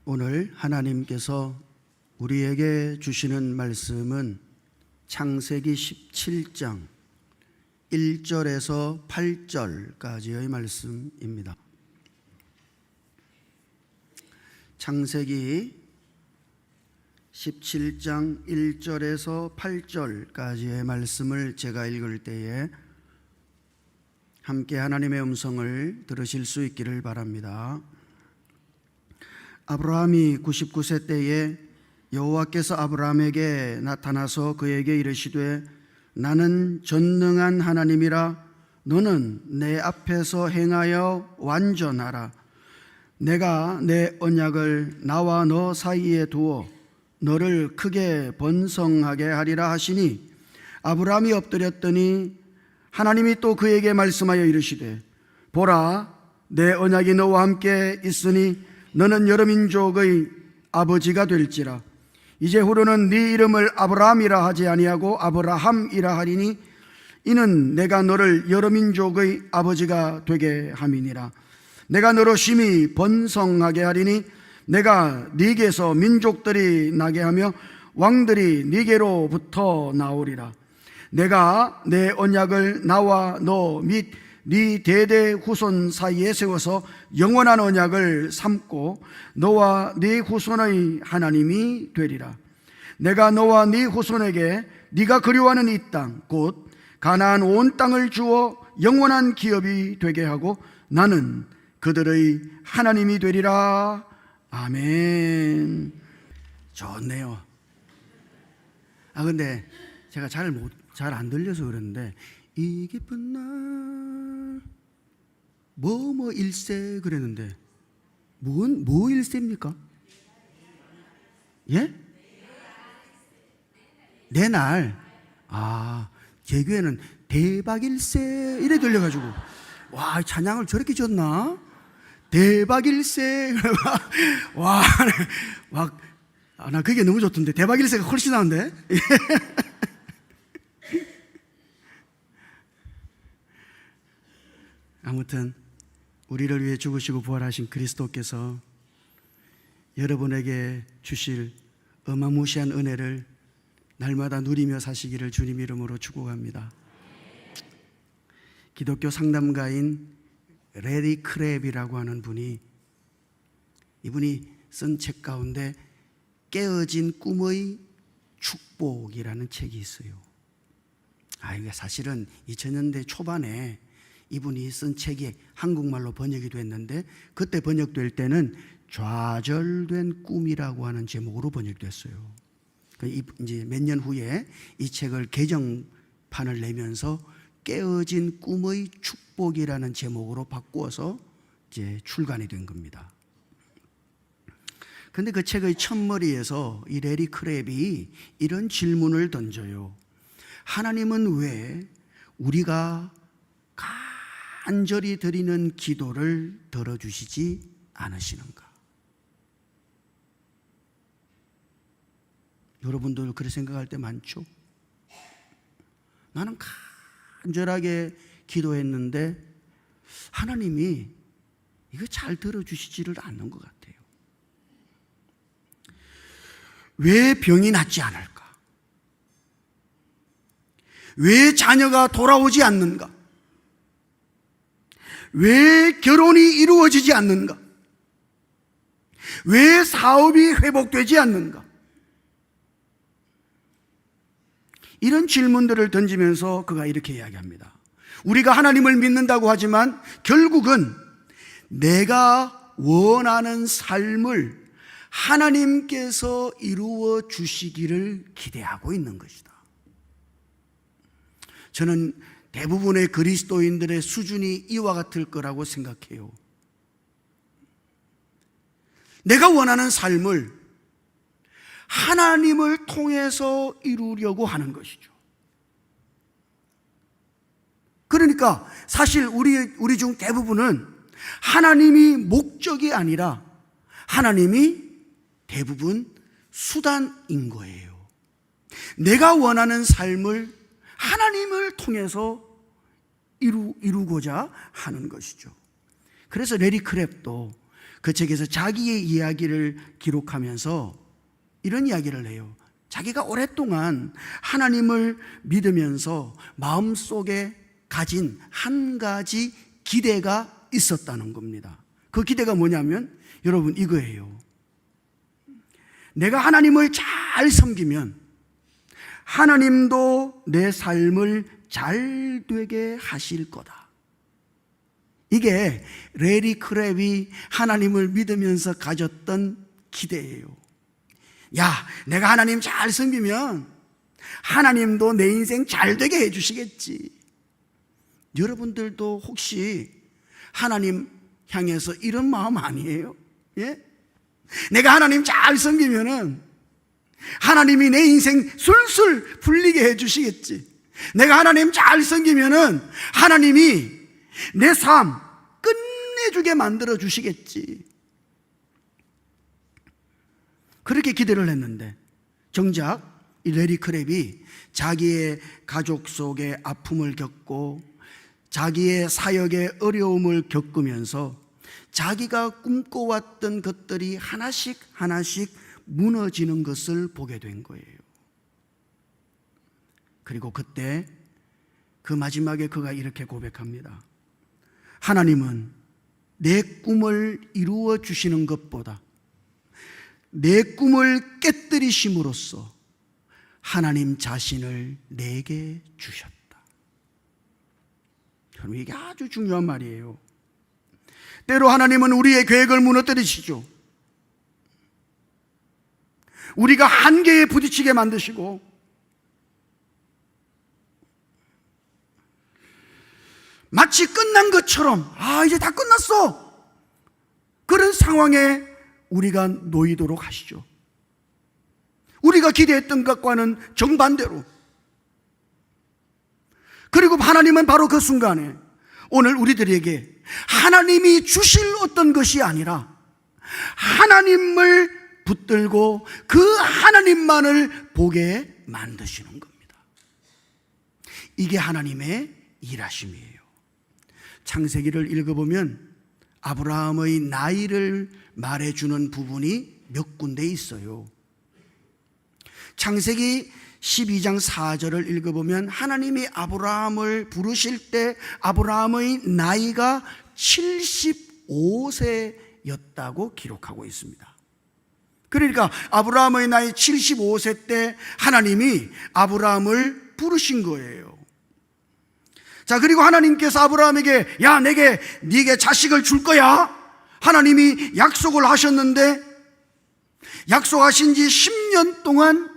오늘 하나님께서 우리에게 주시는 말씀은 창세기 17장 1절에서 8절까지의 말씀입니다. 창세기 17장 1절에서 8절까지의 말씀을 제가 읽을 때에 함께 하나님의 음성을 들으실 수 있기를 바랍니다. 아브라함이 99세 때에 여호와께서 아브라함에게 나타나서 그에게 이르시되 나는 전능한 하나님이라 너는 내 앞에서 행하여 완전하라. 내가 내 언약을 나와 너 사이에 두어 너를 크게 번성하게 하리라 하시니 아브라함이 엎드렸더니 하나님이 또 그에게 말씀하여 이르시되 보라 내 언약이 너와 함께 있으니 너는 여러 민족의 아버지가 될지라. 이제후로는 네 이름을 아브라함이라 하지 아니하고 아브라함이라 하리니 이는 내가 너를 여러 민족의 아버지가 되게 함이니라. 내가 너로 심히 번성하게 하리니 내가 네게서 민족들이 나게 하며 왕들이 네게로부터 나오리라. 내가 내 언약을 나와 너 및 네 대대 후손 사이에 세워서 영원한 언약을 삼고 너와 네 후손의 하나님이 되리라. 내가 너와 네 후손에게 네가 그리워하는 이 땅 곧 가나안 온 땅을 주어 영원한 기업이 되게 하고 나는 그들의 하나님이 되리라. 아멘. 좋네요. 근데 제가 잘 안 들려서 그러는데 이 깊은 날 뭐뭐 일세 그랬는데 뭐 일세입니까? 예? 내 날. 개교에는 대박일세 이래 들려가지고 와 찬양을 저렇게 줬나? 대박일세. 와, 나 그게 너무 좋던데 대박일세가 훨씬 나은데. 아무튼 우리를 위해 죽으시고 부활하신 그리스도께서 여러분에게 주실 어마무시한 은혜를 날마다 누리며 사시기를 주님 이름으로 축복합니다. 기독교 상담가인 레리 크랩이라고 하는 분이 이분이 쓴 책 가운데 깨어진 꿈의 축복이라는 책이 있어요. 이게 사실은 2000년대 초반에 이분이 쓴 책이 한국말로 번역이 됐는데 그때 번역될 때는 좌절된 꿈이라고 하는 제목으로 번역됐어요. 이제 몇 년 후에 이 책을 개정판을 내면서 깨어진 꿈의 축복이라는 제목으로 바꾸어서 이제 출간이 된 겁니다. 그런데 그 책의 첫머리에서 이 레리 크랩이 이런 질문을 던져요. 하나님은 왜 우리가 간절히 드리는 기도를 들어주시지 않으시는가? 여러분들 그렇게 생각할 때 많죠? 나는 간절하게 기도했는데 하나님이 이거 잘 들어주시지를 않는 것 같아요. 왜 병이 낫지 않을까? 왜 자녀가 돌아오지 않는가? 왜 결혼이 이루어지지 않는가? 왜 사업이 회복되지 않는가? 이런 질문들을 던지면서 그가 이렇게 이야기합니다. 우리가 하나님을 믿는다고 하지만 결국은 내가 원하는 삶을 하나님께서 이루어 주시기를 기대하고 있는 것이다. 저는 대부분의 그리스도인들의 수준이 이와 같을 거라고 생각해요. 내가 원하는 삶을 하나님을 통해서 이루려고 하는 것이죠. 그러니까 사실 우리 중 대부분은 하나님이 목적이 아니라 하나님이 대부분 수단인 거예요. 내가 원하는 삶을 하나님을 통해서 이루고자 하는 것이죠. 그래서 레리 크랩도 그 책에서 자기의 이야기를 기록하면서 이런 이야기를 해요. 자기가 오랫동안 하나님을 믿으면서 마음속에 가진 한 가지 기대가 있었다는 겁니다. 그 기대가 뭐냐면 여러분 이거예요. 내가 하나님을 잘 섬기면 하나님도 내 삶을 잘 되게 하실 거다. 이게 레리 크랩이 하나님을 믿으면서 가졌던 기대예요. 야, 내가 하나님 잘 섬기면 하나님도 내 인생 잘 되게 해주시겠지. 여러분들도 혹시 하나님 향해서 이런 마음 아니에요? 예? 내가 하나님 잘 섬기면은 하나님이 내 인생 술술 풀리게 해주시겠지. 내가 하나님 잘 섬기면은 하나님이 내 삶 끝내주게 만들어 주시겠지. 그렇게 기대를 했는데 정작 이 레리 크랩이 자기의 가족 속에 아픔을 겪고 자기의 사역의 어려움을 겪으면서 자기가 꿈꿔왔던 것들이 하나씩 하나씩 무너지는 것을 보게 된 거예요. 그리고 그때 그 마지막에 그가 이렇게 고백합니다. 하나님은 내 꿈을 이루어 주시는 것보다 내 꿈을 깨뜨리심으로써 하나님 자신을 내게 주셨다. 여러분, 이게 아주 중요한 말이에요. 때로 하나님은 우리의 계획을 무너뜨리시죠. 우리가 한계에 부딪히게 만드시고 마치 끝난 것처럼 이제 다 끝났어, 그런 상황에 우리가 놓이도록 하시죠. 우리가 기대했던 것과는 정반대로. 그리고 하나님은 바로 그 순간에 오늘 우리들에게 하나님이 주실 어떤 것이 아니라 하나님을 붙들고 그 하나님만을 보게 만드시는 겁니다. 이게 하나님의 일하심이에요. 창세기를 읽어보면 아브라함의 나이를 말해주는 부분이 몇 군데 있어요. 창세기 12장 4절을 읽어보면 하나님이 아브라함을 부르실 때 아브라함의 나이가 75세였다고 기록하고 있습니다. 그러니까 아브라함의 나이 75세 때 하나님이 아브라함을 부르신 거예요. 자, 그리고 하나님께서 아브라함에게 네게 자식을 줄 거야, 하나님이 약속을 하셨는데 약속하신 지 10년 동안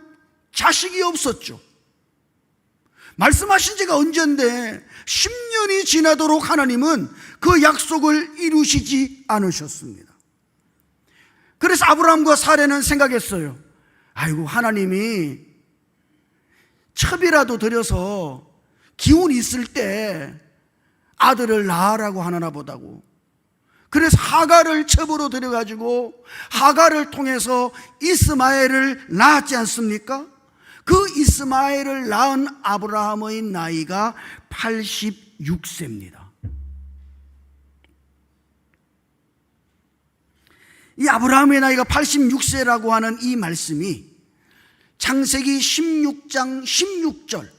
자식이 없었죠. 말씀하신 지가 언젠데 10년이 지나도록 하나님은 그 약속을 이루시지 않으셨습니다. 그래서 아브라함과 사레는 생각했어요. 아이고, 하나님이 첩이라도 들여서 기운 있을 때 아들을 낳으라고 하나 보다고. 그래서 하갈을 첩으로 들여가지고 하갈을 통해서 이스마엘을 낳았지 않습니까? 그 이스마엘을 낳은 아브라함의 나이가 86세입니다. 이 아브라함의 나이가 86세라고 하는 이 말씀이 창세기 16장 16절,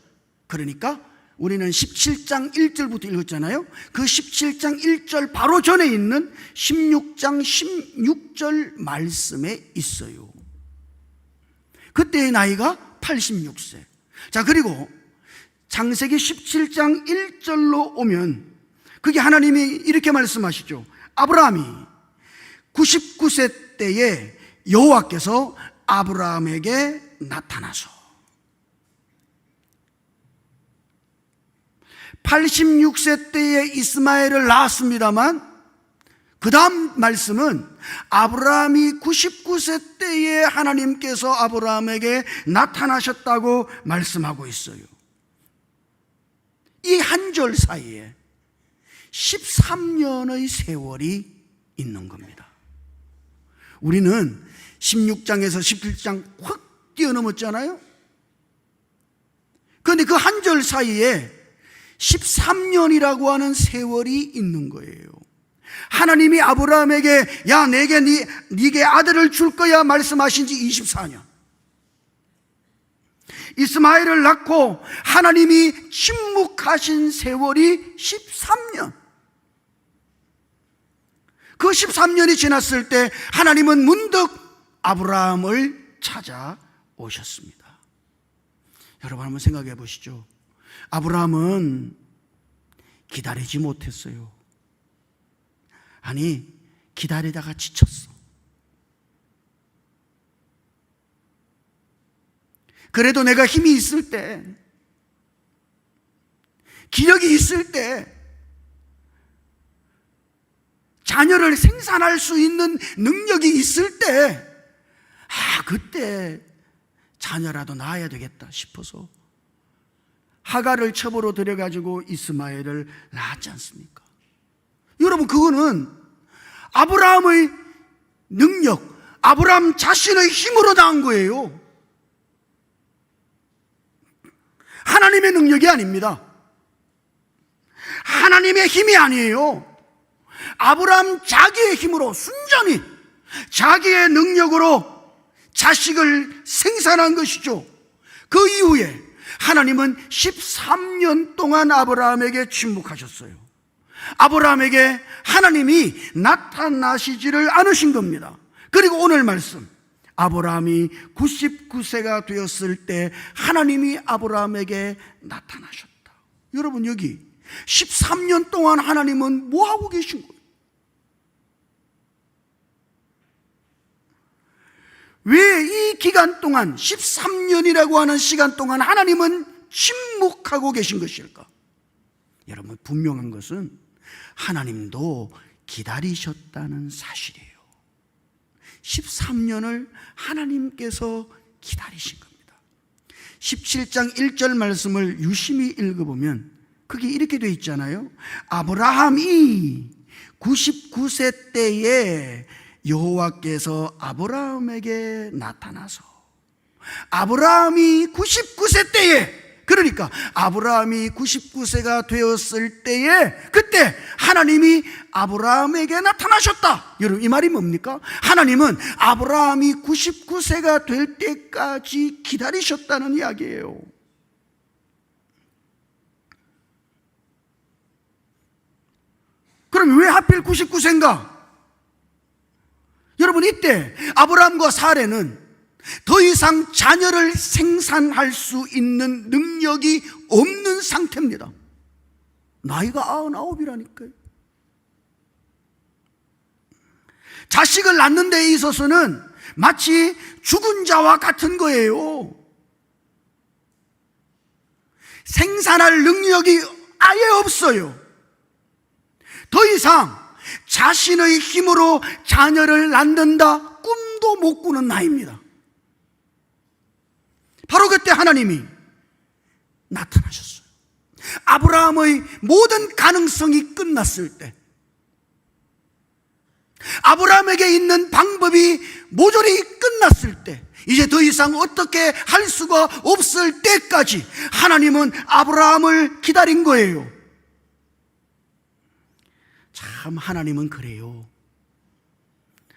그러니까 우리는 17장 1절부터 읽었잖아요. 그 17장 1절 바로 전에 있는 16장 16절 말씀에 있어요. 그때의 나이가 86세. 자, 그리고 창세기 17장 1절로 오면 그게 하나님이 이렇게 말씀하시죠. 아브라함이 99세 때에 여호와께서 아브라함에게 나타나서 86세 때에 이스마엘을 낳았습니다만 그 다음 말씀은 아브라함이 99세 때에 하나님께서 아브라함에게 나타나셨다고 말씀하고 있어요. 이 한 절 사이에 13년의 세월이 있는 겁니다. 우리는 16장에서 17장 확 뛰어넘었잖아요. 그런데 그 한 절 사이에 13년이라고 하는 세월이 있는 거예요. 하나님이 아브라함에게 야 내게 네게 아들을 줄 거야 말씀하신 지 24년, 이스마엘을 낳고 하나님이 침묵하신 세월이 13년. 그 13년이 지났을 때 하나님은 문득 아브라함을 찾아오셨습니다. 여러분 한번 생각해 보시죠. 아브라함은 기다리지 못했어요. 아니, 기다리다가 지쳤어. 그래도 내가 힘이 있을 때, 기력이 있을 때, 자녀를 생산할 수 있는 능력이 있을 때, 그때 자녀라도 낳아야 되겠다 싶어서 하갈을 첩으로 들여가지고 이스마엘을 낳았지 않습니까? 여러분, 그거는 아브라함의 능력, 아브라함 자신의 힘으로 낳은 거예요. 하나님의 능력이 아닙니다. 하나님의 힘이 아니에요. 아브라함 자기의 힘으로, 순전히 자기의 능력으로 자식을 생산한 것이죠. 그 이후에 하나님은 13년 동안 아브라함에게 침묵하셨어요. 아브라함에게 하나님이 나타나시지를 않으신 겁니다. 그리고 오늘 말씀, 아브라함이 99세가 되었을 때 하나님이 아브라함에게 나타나셨다. 여러분, 여기 13년 동안 하나님은 뭐 하고 계신 거예요? 왜 이 기간 동안, 13년이라고 하는 시간 동안 하나님은 침묵하고 계신 것일까? 여러분, 분명한 것은 하나님도 기다리셨다는 사실이에요. 13년을 하나님께서 기다리신 겁니다. 17장 1절 말씀을 유심히 읽어보면 그게 이렇게 되어 있잖아요. 아브라함이 99세 때에 여호와께서 아브라함에게 나타나서, 아브라함이 99세 때에, 그러니까 아브라함이 99세가 되었을 때에 그때 하나님이 아브라함에게 나타나셨다. 여러분, 이 말이 뭡니까? 하나님은 아브라함이 99세가 될 때까지 기다리셨다는 이야기예요. 그럼 왜 하필 99세인가? 여러분, 이때 아브라함과 사레는 더 이상 자녀를 생산할 수 있는 능력이 없는 상태입니다. 나이가 99이라니까요. 자식을 낳는 데 있어서는 마치 죽은 자와 같은 거예요. 생산할 능력이 아예 없어요. 더 이상 자신의 힘으로 자녀를 낳는다 꿈도 못 꾸는 나이입니다. 바로 그때 하나님이 나타나셨어요. 아브라함의 모든 가능성이 끝났을 때, 아브라함에게 있는 방법이 모조리 끝났을 때, 이제 더 이상 어떻게 할 수가 없을 때까지 하나님은 아브라함을 기다린 거예요. 참, 하나님은 그래요.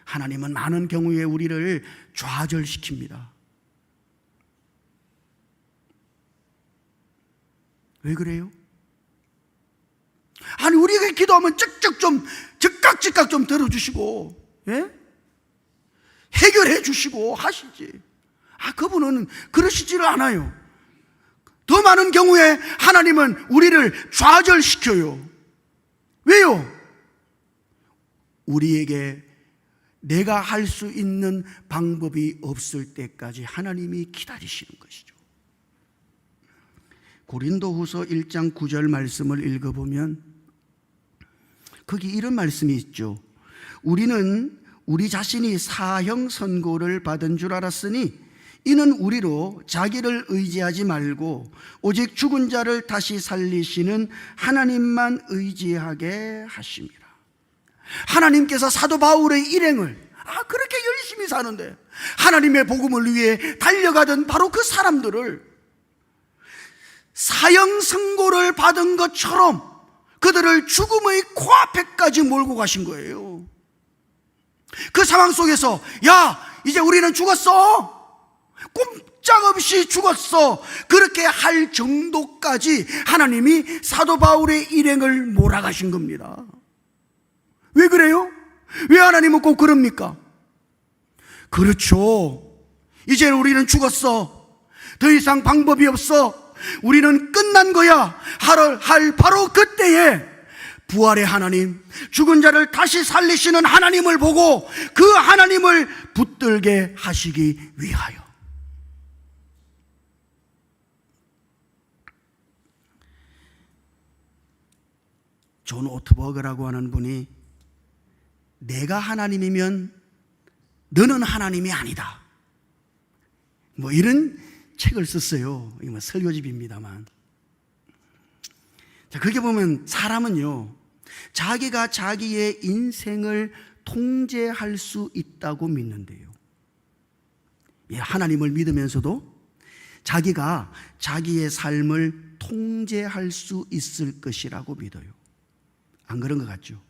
하나님은 많은 경우에 우리를 좌절시킵니다. 왜 그래요? 아니, 우리가 기도하면 즉각 좀 들어주시고, 예? 해결해 주시고 하시지. 그분은 그러시지를 않아요. 더 많은 경우에 하나님은 우리를 좌절시켜요. 왜요? 우리에게 내가 할 수 있는 방법이 없을 때까지 하나님이 기다리시는 것이죠. 고린도후서 1장 9절 말씀을 읽어보면 거기 이런 말씀이 있죠. 우리는 우리 자신이 사형 선고를 받은 줄 알았으니 이는 우리로 자기를 의지하지 말고 오직 죽은 자를 다시 살리시는 하나님만 의지하게 하심이라. 하나님께서 사도 바울의 일행을 그렇게 열심히 사는데 하나님의 복음을 위해 달려가던 바로 그 사람들을 사형 선고를 받은 것처럼 그들을 죽음의 코앞에까지 몰고 가신 거예요. 그 상황 속에서 야, 이제 우리는 죽었어, 꼼짝없이 죽었어, 그렇게 할 정도까지 하나님이 사도 바울의 일행을 몰아가신 겁니다. 왜 그래요? 왜 하나님은 꼭 그럽니까? 그렇죠. 이제는 우리는 죽었어, 더 이상 방법이 없어, 우리는 끝난 거야 할 바로 그때에 부활의 하나님, 죽은 자를 다시 살리시는 하나님을 보고 그 하나님을 붙들게 하시기 위하여. 존 오트버그라고 하는 분이 내가 하나님이면 너는 하나님이 아니다, 뭐 이런 책을 썼어요. 이거 뭐 설교집입니다만. 자, 그렇게 보면 사람은요, 자기가 자기의 인생을 통제할 수 있다고 믿는데요. 예, 하나님을 믿으면서도 자기가 자기의 삶을 통제할 수 있을 것이라고 믿어요. 안 그런 것 같죠?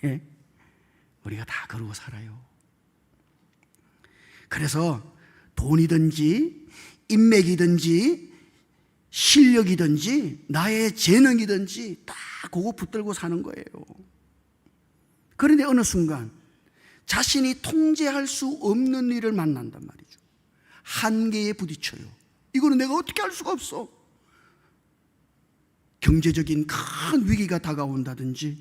예? 우리가 다 그러고 살아요. 그래서 돈이든지 인맥이든지 실력이든지 나의 재능이든지 다 그거 붙들고 사는 거예요. 그런데 어느 순간 자신이 통제할 수 없는 일을 만난단 말이죠. 한계에 부딪혀요. 이거는 내가 어떻게 할 수가 없어. 경제적인 큰 위기가 다가온다든지,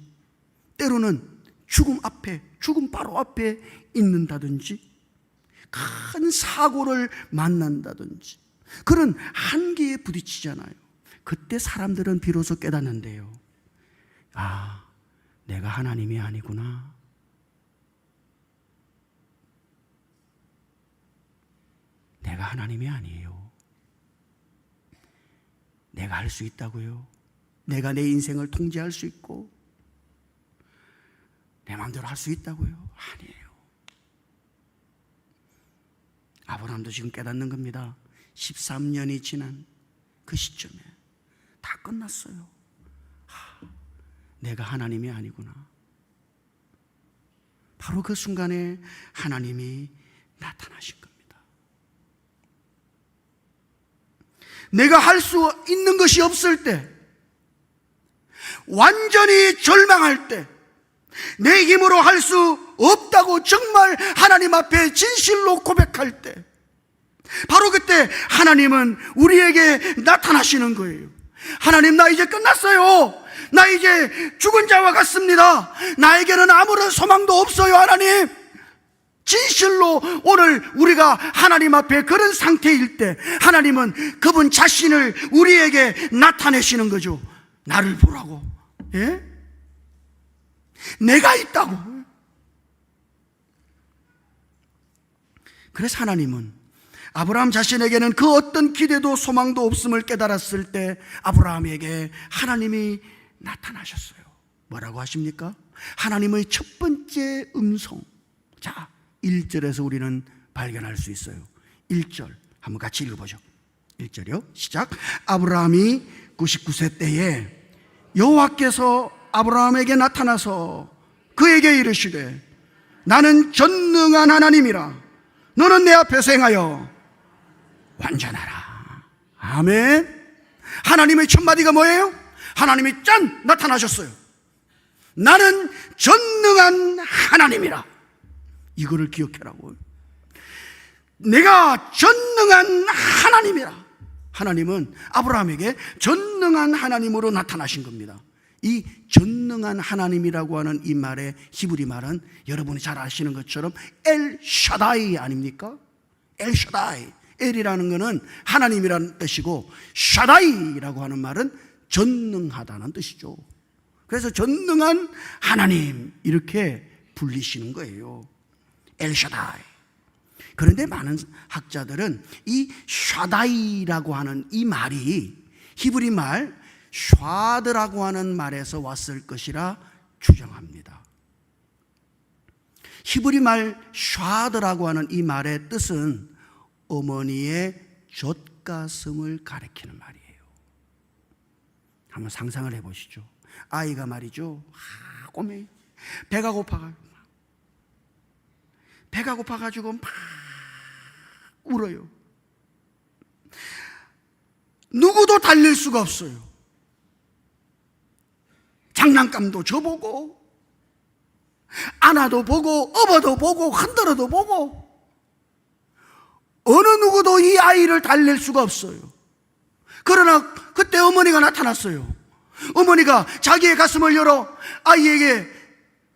때로는 죽음 바로 앞에 있는다든지, 큰 사고를 만난다든지, 그런 한계에 부딪히잖아요. 그때 사람들은 비로소 깨닫는데요, 아, 내가 하나님이 아니구나. 내가 하나님이 아니에요. 내가 할 수 있다고요? 내가 내 인생을 통제할 수 있고 내 마음대로 할 수 있다고요? 아니에요. 아브라함도 지금 깨닫는 겁니다. 13년이 지난 그 시점에 다 끝났어요. 내가 하나님이 아니구나. 바로 그 순간에 하나님이 나타나신 겁니다. 내가 할 수 있는 것이 없을 때, 완전히 절망할 때, 내 힘으로 할 수 없다고 정말 하나님 앞에 진실로 고백할 때, 바로 그때 하나님은 우리에게 나타나시는 거예요. 하나님, 나 이제 끝났어요. 나 이제 죽은 자와 같습니다. 나에게는 아무런 소망도 없어요. 하나님, 진실로 오늘 우리가 하나님 앞에 그런 상태일 때 하나님은 그분 자신을 우리에게 나타내시는 거죠. 나를 보라고. 예? 내가 있다고. 그래서 하나님은 아브라함 자신에게는 그 어떤 기대도 소망도 없음을 깨달았을 때 아브라함에게 하나님이 나타나셨어요. 뭐라고 하십니까? 하나님의 첫 번째 음성. 자, 1절에서 우리는 발견할 수 있어요. 1절 한번 같이 읽어보죠. 1절이요. 시작. 아브라함이 99세 때에 여호와께서 아브라함에게 나타나서 그에게 이르시되 나는 전능한 하나님이라. 너는 내 앞에서 행하여 완전하라. 아멘. 하나님의 첫 마디가 뭐예요? 하나님이 짠 나타나셨어요. 나는 전능한 하나님이라. 이거를 기억해라고. 내가 전능한 하나님이라. 하나님은 아브라함에게 전능한 하나님으로 나타나신 겁니다. 이 전능한 하나님이라고 하는 이 말의 히브리 말은 여러분이 잘 아시는 것처럼 엘 샤다이 아닙니까? 엘 샤다이. 엘이라는 것은 하나님이라는 뜻이고 샤다이라고 하는 말은 전능하다는 뜻이죠. 그래서 전능한 하나님 이렇게 불리시는 거예요. 엘 샤다이. 그런데 많은 학자들은 이 샤다이라고 하는 이 말이 히브리 말 샤드라고 하는 말에서 왔을 것이라 추정합니다. 히브리 말 샤드라고 하는 이 말의 뜻은 어머니의 젖가슴을 가리키는 말이에요. 한번 상상을 해보시죠. 아이가 말이죠, 꼬매 배가 고파가지고 막 울어요. 누구도 달랠 수가 없어요. 장난감도 줘보고, 안아도 보고, 업어도 보고, 흔들어도 보고, 어느 누구도 이 아이를 달랠 수가 없어요. 그러나 그때 어머니가 나타났어요. 어머니가 자기의 가슴을 열어 아이에게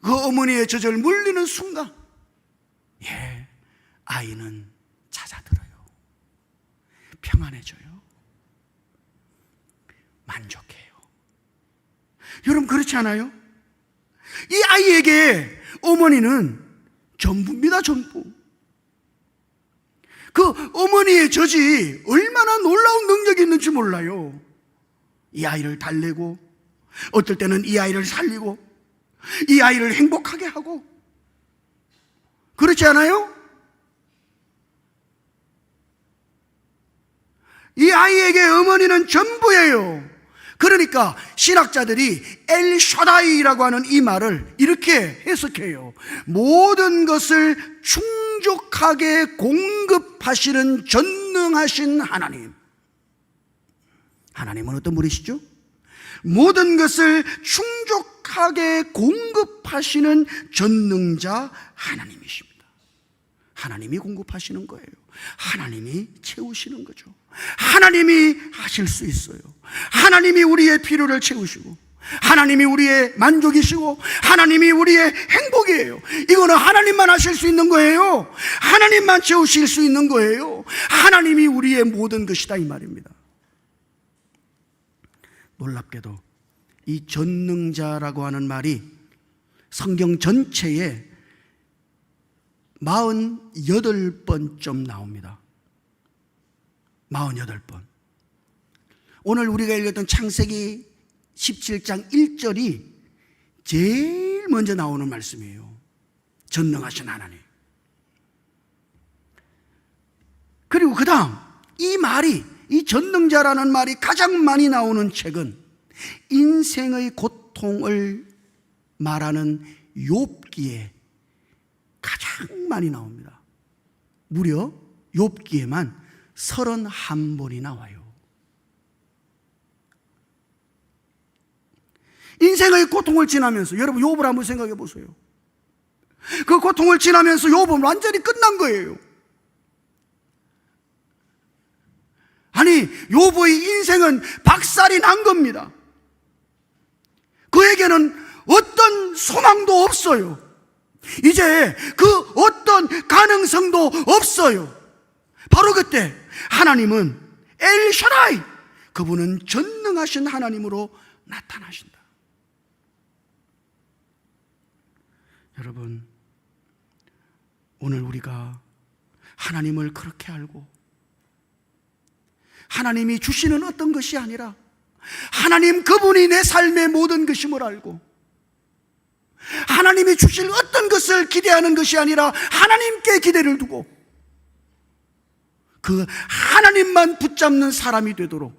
그 어머니의 젖을 물리는 순간, 아이는 잦아들어요. 평안해져요. 만족해요. 여러분, 그렇지 않아요? 이 아이에게 어머니는 전부입니다. 전부. 그 어머니의 젖이 얼마나 놀라운 능력이 있는지 몰라요. 이 아이를 달래고, 어떨 때는 이 아이를 살리고, 이 아이를 행복하게 하고, 그렇지 않아요? 이 아이에게 어머니는 전부예요. 그러니까 신학자들이 엘샤다이라고 하는 이 말을 이렇게 해석해요. 모든 것을 충족하게 공급하시는 전능하신 하나님. 하나님은 어떤 분이시죠? 모든 것을 충족하게 공급하시는 전능자 하나님이십니다. 하나님이 공급하시는 거예요. 하나님이 채우시는 거죠. 하나님이 하실 수 있어요. 하나님이 우리의 필요를 채우시고, 하나님이 우리의 만족이시고, 하나님이 우리의 행복이에요. 이거는 하나님만 하실 수 있는 거예요. 하나님만 채우실 수 있는 거예요. 하나님이 우리의 모든 것이다, 이 말입니다. 놀랍게도 이 전능자라고 하는 말이 성경 전체에 48번쯤 나옵니다. 48번. 오늘 우리가 읽었던 창세기 17장 1절이 제일 먼저 나오는 말씀이에요. 전능하신 하나님. 그리고 그 다음 이 말이, 이 전능자라는 말이 가장 많이 나오는 책은 인생의 고통을 말하는 욥기에 가장 많이 나옵니다. 무려 욥기에만 31번이 나와요. 인생의 고통을 지나면서, 여러분 욥을 한번 생각해 보세요. 그 고통을 지나면서 욥은 완전히 끝난 거예요. 아니, 욥의 인생은 박살이 난 겁니다. 그에게는 어떤 소망도 없어요. 이제 그 어떤 가능성도 없어요. 바로 그때 하나님은 엘샤다이, 그분은 전능하신 하나님으로 나타나신다. 여러분, 오늘 우리가 하나님을 그렇게 알고, 하나님이 주시는 어떤 것이 아니라 하나님 그분이 내 삶의 모든 것임을 알고, 하나님이 주실 어떤 것을 기대하는 것이 아니라 하나님께 기대를 두고 그 하나님만 붙잡는 사람이 되도록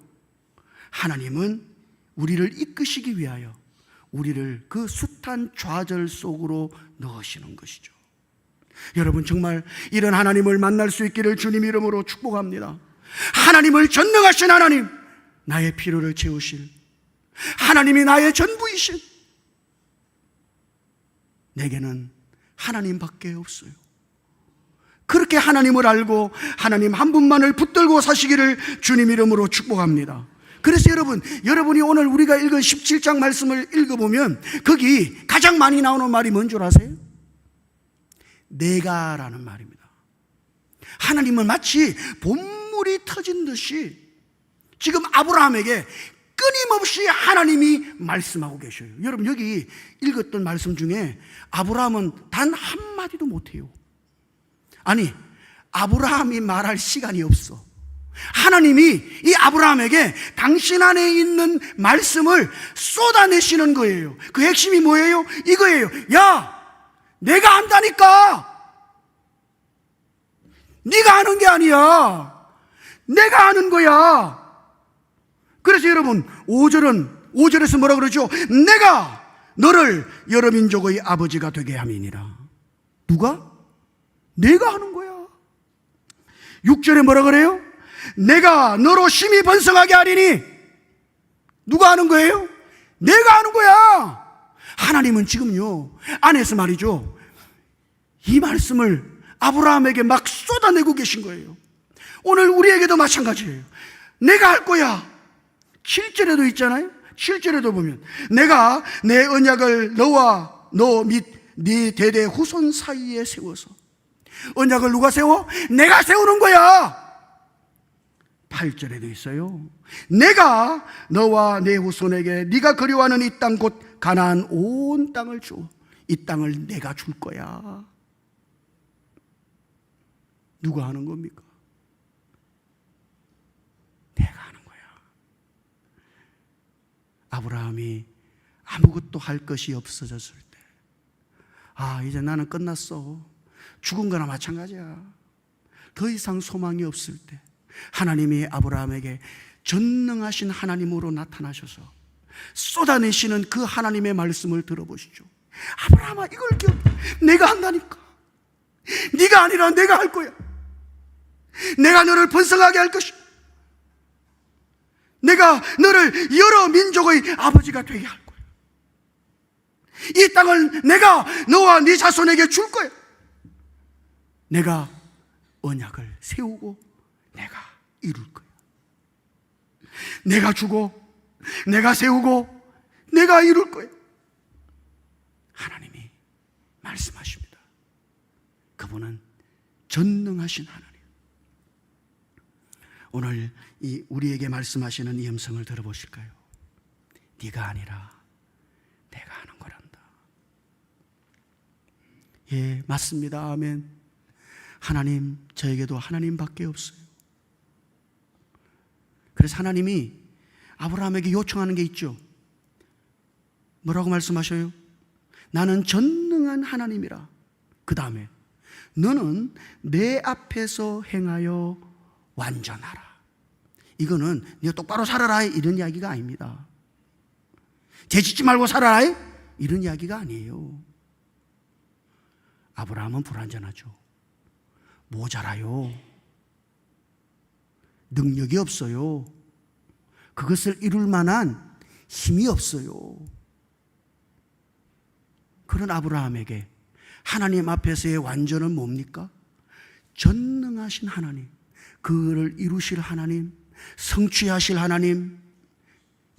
하나님은 우리를 이끄시기 위하여 우리를 그 숱한 좌절 속으로 넣으시는 것이죠. 여러분, 정말 이런 하나님을 만날 수 있기를 주님 이름으로 축복합니다. 하나님을 전능하신 하나님, 나의 필요를 채우실 하나님이 나의 전부이신, 내게는 하나님밖에 없어요. 그렇게 하나님을 알고 하나님 한 분만을 붙들고 사시기를 주님 이름으로 축복합니다. 그래서 여러분이 오늘 우리가 읽은 17장 말씀을 읽어보면 거기 가장 많이 나오는 말이 뭔 줄 아세요? 내가라는 말입니다. 하나님은 마치 봇물이 터진 듯이 지금 아브라함에게 끊임없이 하나님이 말씀하고 계셔요. 여러분, 여기 읽었던 말씀 중에 아브라함은 단 한마디도 못해요. 아니, 아브라함이 말할 시간이 없어. 하나님이 이 아브라함에게 당신 안에 있는 말씀을 쏟아내시는 거예요. 그 핵심이 뭐예요? 이거예요. 야, 내가 안다니까. 네가 아는 게 아니야. 내가 아는 거야. 그래서 여러분, 5절은 5절에서 뭐라 그러죠? 내가 너를 여러 민족의 아버지가 되게 함이니라. 누가? 내가 하는 거야. 6절에 뭐라 그래요? 내가 너로 심히 번성하게 하리니. 누가 하는 거예요? 내가 하는 거야. 하나님은 지금요 안에서 말이죠, 이 말씀을 아브라함에게 막 쏟아내고 계신 거예요. 오늘 우리에게도 마찬가지예요. 내가 할 거야. 7절에도 있잖아요. 7절에도 보면 내가 내 언약을 너와 너 및 네 대대 후손 사이에 세워서. 언약을 누가 세워? 내가 세우는 거야. 8절에도 있어요. 내가 너와 네 후손에게 네가 그리워하는 이 땅 곧 가나안 온 땅을 줘. 이 땅을 내가 줄 거야. 누가 하는 겁니까? 내가 하는 거야. 아브라함이 아무것도 할 것이 없어졌을 때, 이제 나는 끝났어. 죽은 거나 마찬가지야. 더 이상 소망이 없을 때 하나님이 아브라함에게 전능하신 하나님으로 나타나셔서 쏟아내시는 그 하나님의 말씀을 들어보시죠. 아브라함아, 이걸 기억해. 내가 한다니까. 네가 아니라 내가 할 거야. 내가 너를 번성하게 할 것이야. 내가 너를 여러 민족의 아버지가 되게 할 거야. 이 땅을 내가 너와 네 자손에게 줄 거야. 내가 언약을 세우고 내가 이룰 거야. 내가 주고 내가 세우고 내가 이룰 거야. 하나님이 말씀하십니다. 그분은 전능하신 하나님. 오늘 이 우리에게 말씀하시는 이 음성을 들어보실까요? 네가 아니라 내가 하는 거란다. 예, 맞습니다. 아멘. 하나님, 저에게도 하나님밖에 없어요. 그래서 하나님이 아브라함에게 요청하는 게 있죠. 뭐라고 말씀하셔요? 나는 전능한 하나님이라. 그 다음에 너는 내 앞에서 행하여 완전하라. 이거는 네가 똑바로 살아라 이런 이야기가 아닙니다. 죄짓지 말고 살아라 이런 이야기가 아니에요. 아브라함은 불완전하죠. 모자라요. 능력이 없어요. 그것을 이룰 만한 힘이 없어요. 그런 아브라함에게 하나님 앞에서의 완전은 뭡니까? 전능하신 하나님, 그를 이루실 하나님, 성취하실 하나님,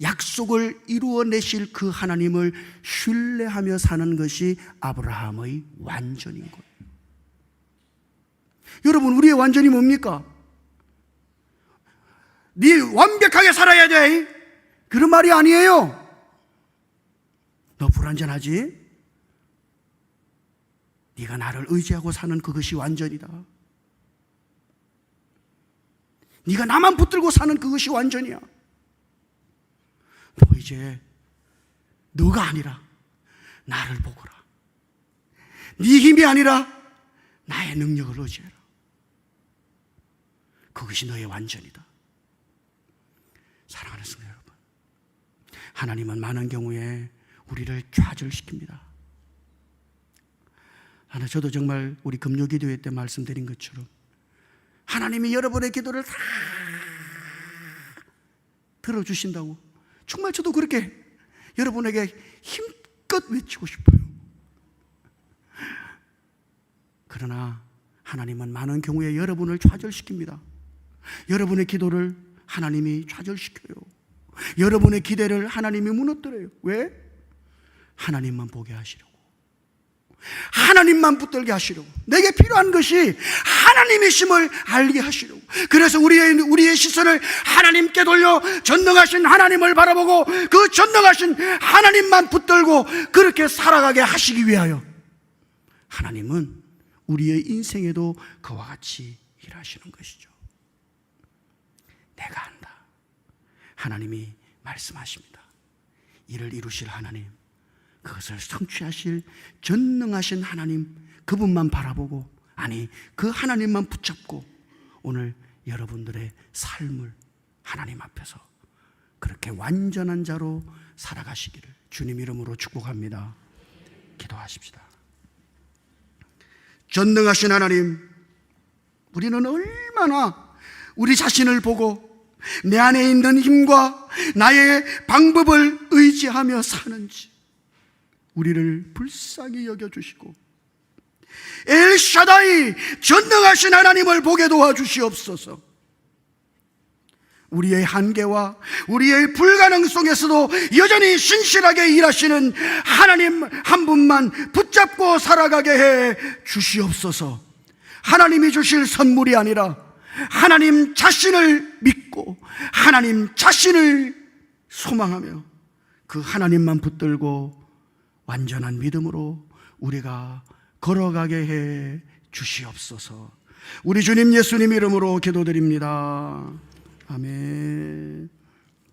약속을 이루어내실 그 하나님을 신뢰하며 사는 것이 아브라함의 완전인 거예요. 여러분, 우리의 완전이 뭡니까? 네 완벽하게 살아야 돼, 그런 말이 아니에요. 너 불완전하지? 네가 나를 의지하고 사는 그것이 완전이다. 네가 나만 붙들고 사는 그것이 완전이야. 너 이제 너가 아니라 나를 보거라. 네 힘이 아니라 나의 능력을 의지해라. 그것이 너의 완전이다. 사랑하는 성도 여러분, 하나님은 많은 경우에 우리를 좌절시킵니다. 저도 정말 우리 금요기도회 때 말씀드린 것처럼 하나님이 여러분의 기도를 다 들어주신다고 정말 저도 그렇게 여러분에게 힘껏 외치고 싶어요. 그러나 하나님은 많은 경우에 여러분을 좌절시킵니다. 여러분의 기도를 하나님이 좌절시켜요. 여러분의 기대를 하나님이 무너뜨려요. 왜? 하나님만 보게 하시려고, 하나님만 붙들게 하시려고, 내게 필요한 것이 하나님이심을 알게 하시려고. 그래서 우리의 시선을 하나님께 돌려 전능하신 하나님을 바라보고 그 전능하신 하나님만 붙들고 그렇게 살아가게 하시기 위하여 하나님은 우리의 인생에도 그와 같이 일하시는 것이죠. 내가 한다. 하나님이 말씀하십니다. 이를 이루실 하나님, 그것을 성취하실 전능하신 하나님, 그분만 바라보고, 아니 그 하나님만 붙잡고 오늘 여러분들의 삶을 하나님 앞에서 그렇게 완전한 자로 살아가시기를 주님 이름으로 축복합니다. 기도하십시다. 전능하신 하나님, 우리는 얼마나 우리 자신을 보고 내 안에 있는 힘과 나의 방법을 의지하며 사는지 우리를 불쌍히 여겨주시고 엘샤다이 전능하신 하나님을 보게 도와주시옵소서. 우리의 한계와 우리의 불가능 속에서도 여전히 신실하게 일하시는 하나님 한 분만 붙잡고 살아가게 해 주시옵소서. 하나님이 주실 선물이 아니라 하나님 자신을 믿고 하나님 자신을 소망하며 그 하나님만 붙들고 완전한 믿음으로 우리가 걸어가게 해 주시옵소서. 우리 주님 예수님 이름으로 기도드립니다. 아멘.